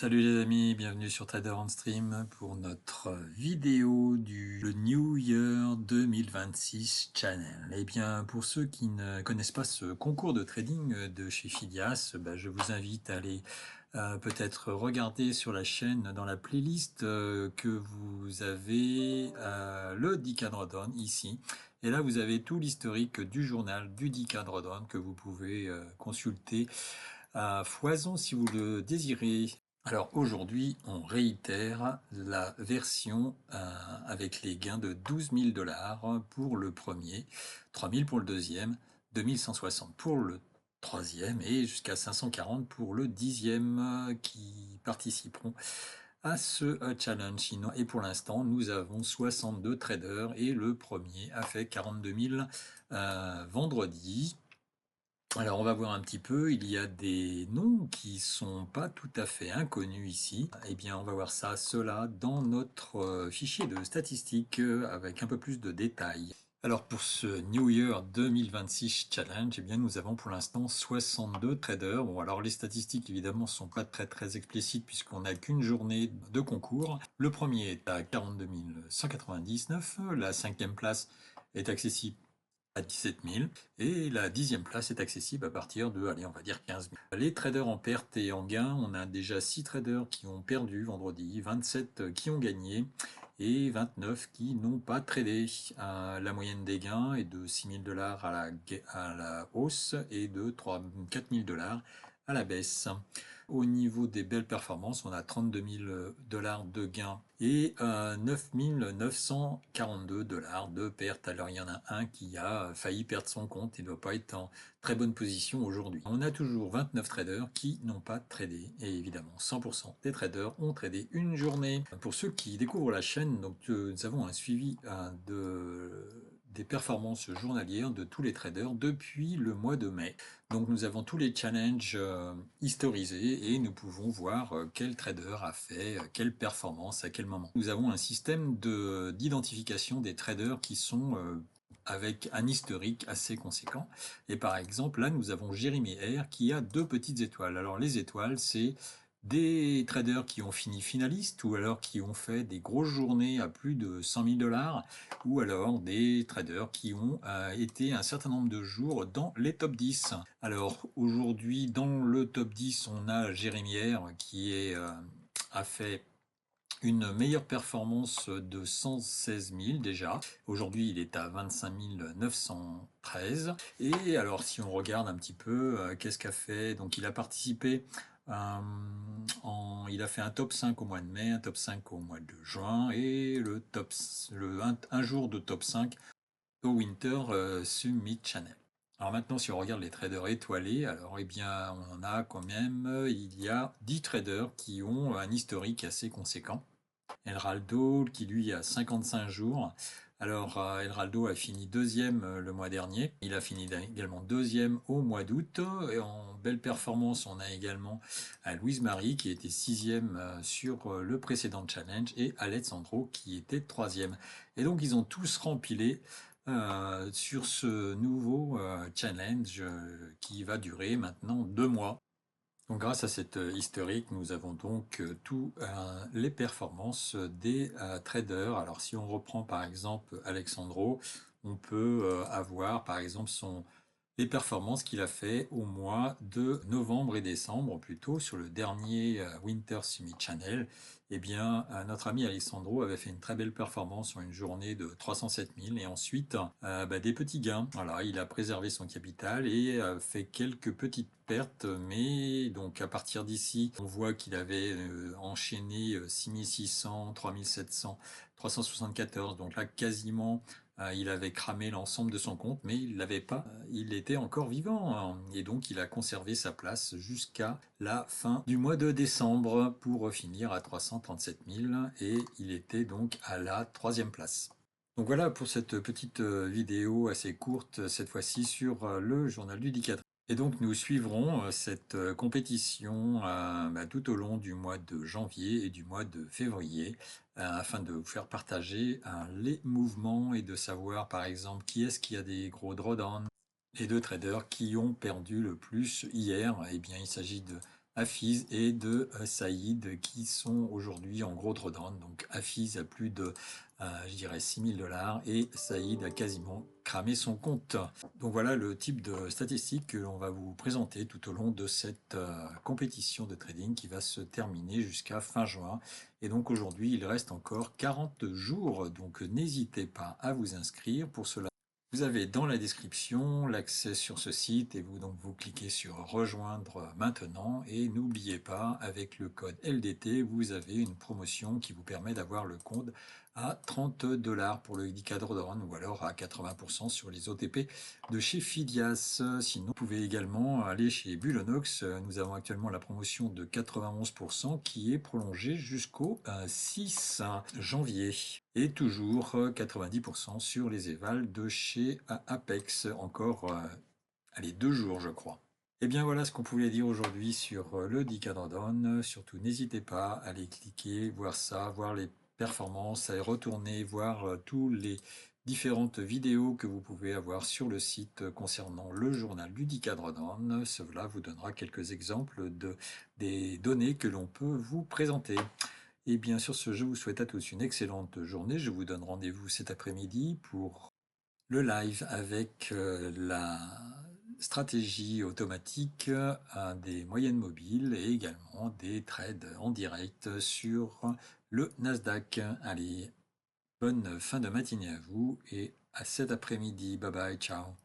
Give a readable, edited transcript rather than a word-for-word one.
Salut les amis, bienvenue sur Trader on Stream pour notre vidéo du le New Year 2026 Channel. Eh bien, pour ceux qui ne connaissent pas ce concours de trading de chez Phidias, je vous invite à aller peut-être regarder sur la chaîne dans la playlist que vous avez le Dick Drawdown ici. Et là, vous avez tout l'historique du journal du Dick Drawdown que vous pouvez consulter à foison si vous le désirez. Alors aujourd'hui, on réitère la version avec les gains de 12 000 $ pour le premier, 3 000 pour le deuxième, 2 160 pour le troisième et jusqu'à 540 pour le dixième qui participeront à ce challenge. Et pour l'instant, nous avons 62 traders et le premier a fait 42 000 vendredi. Alors on va voir un petit peu, il y a des noms qui sont pas tout à fait inconnus ici. Eh bien on va voir ça, cela dans notre fichier de statistiques avec un peu plus de détails. Alors pour ce New Year 2026 Challenge, eh bien nous avons pour l'instant 62 traders. Bon alors les statistiques évidemment sont pas très explicites puisqu'on n'a qu'une journée de concours. Le premier est à 42 199, la cinquième place est accessible à 17 000 et la dixième place est accessible à partir de, allez, on va dire 15 000. Les traders en perte et en gain, on a déjà 6 traders qui ont perdu vendredi, 27 qui ont gagné et 29 qui n'ont pas tradé. La moyenne des gains est de 6 000 $ à la hausse et de 4 000 $ à la baisse. Au niveau des belles performances, on a 32 000 $ de gains et 9 942 $ de perte. Alors il y en a un qui a failli perdre son compte et ne doit pas être en très bonne position aujourd'hui. On a toujours 29 traders qui n'ont pas tradé et évidemment 100% des traders ont tradé une journée. Pour ceux qui découvrent la chaîne, donc nous avons un suivi des performances journalières de tous les traders depuis le mois de mai. Donc nous avons tous les challenges historisés et nous pouvons voir quel trader a fait quelle performance à quel moment. Nous avons un système d'identification des traders qui sont avec un historique assez conséquent. Et par exemple, là, nous avons Jérémy R qui a 2 petites étoiles. Alors les étoiles, c'est des traders qui ont fini finalistes ou alors qui ont fait des grosses journées à plus de 100 000 $ ou alors des traders qui ont été un certain nombre de jours dans les top 10. Alors aujourd'hui, dans le top 10, on a Jérémy R qui a fait une meilleure performance de 116 000 déjà. Aujourd'hui, il est à 25 913. Et alors, si on regarde un petit peu, qu'est-ce qu'a fait? Donc, il a participé, il a fait un top 5 au mois de mai, un top 5 au mois de juin et un jour de top 5 au Winter Summit Channel. Alors maintenant, si on regarde les traders étoilés, alors eh bien, on en a quand même, il y a 10 traders qui ont un historique assez conséquent. Elraldo qui lui a 55 jours. Alors Elraldo a fini deuxième le mois dernier. Il a fini également deuxième au mois d'août. Et en belle performance, on a également Louise Marie qui était sixième sur le précédent challenge et Alessandro qui était troisième. Et donc ils ont tous rempilé sur ce nouveau challenge qui va durer maintenant 2 mois. Donc grâce à cette historique, nous avons donc tous les performances des traders. Alors si on reprend par exemple Alexandro, on peut avoir par exemple les performances qu'il a fait au mois de novembre et décembre, plutôt sur le dernier Winter Summit Channel. Eh bien, notre ami Alessandro avait fait une très belle performance sur une journée de 307 000 et ensuite des petits gains. Voilà, il a préservé son capital et fait quelques petites pertes, mais donc à partir d'ici, on voit qu'il avait enchaîné 6600, 3700, 374, donc là quasiment il avait cramé l'ensemble de son compte, mais il l'avait pas. Il était encore vivant et donc il a conservé sa place jusqu'à la fin du mois de décembre pour finir à 337 000 et il était donc à la troisième place. Donc voilà pour cette petite vidéo assez courte cette fois-ci sur le journal du Dicadre. Et donc nous suivrons cette compétition tout au long du mois de janvier et du mois de février afin de vous faire partager les mouvements et de savoir par exemple qui est-ce qui a des gros drawdowns. Les 2 traders qui ont perdu le plus hier, eh bien il s'agit Hafiz et de Saïd qui sont aujourd'hui en gros drawdown. Donc Hafiz a plus de, je dirais, 6 000 $ et Saïd a quasiment cramé son compte. Donc voilà le type de statistiques que l'on va vous présenter tout au long de cette compétition de trading qui va se terminer jusqu'à fin juin. Et donc aujourd'hui, il reste encore 40 jours, donc n'hésitez pas à vous inscrire. Pour cela, vous avez dans la description l'accès sur ce site et vous cliquez sur rejoindre maintenant et n'oubliez pas, avec le code LDT, vous avez une promotion qui vous permet d'avoir le compte à 30 $ pour le Decathlon ou alors à 80% sur les OTP de chez Phidias. Sinon, vous pouvez également aller chez Bullonox. Nous avons actuellement la promotion de 91% qui est prolongée jusqu'au 6 janvier. Et toujours 90% sur les évals de chez Apex, encore allez, 2 jours je crois. Et bien voilà ce qu'on pouvait dire aujourd'hui sur le Decathlon. Surtout n'hésitez pas à aller cliquer, voir ça, voir les performances, à retourner voir tous les différentes vidéos que vous pouvez avoir sur le site concernant le journal du Decathlon. Cela vous donnera quelques exemples des données que l'on peut vous présenter. Et bien sur ce, je vous souhaite à tous une excellente journée. Je vous donne rendez-vous cet après-midi pour le live avec la stratégie automatique des moyennes mobiles et également des trades en direct sur le Nasdaq. Allez, bonne fin de matinée à vous et à cet après-midi. Bye bye, ciao.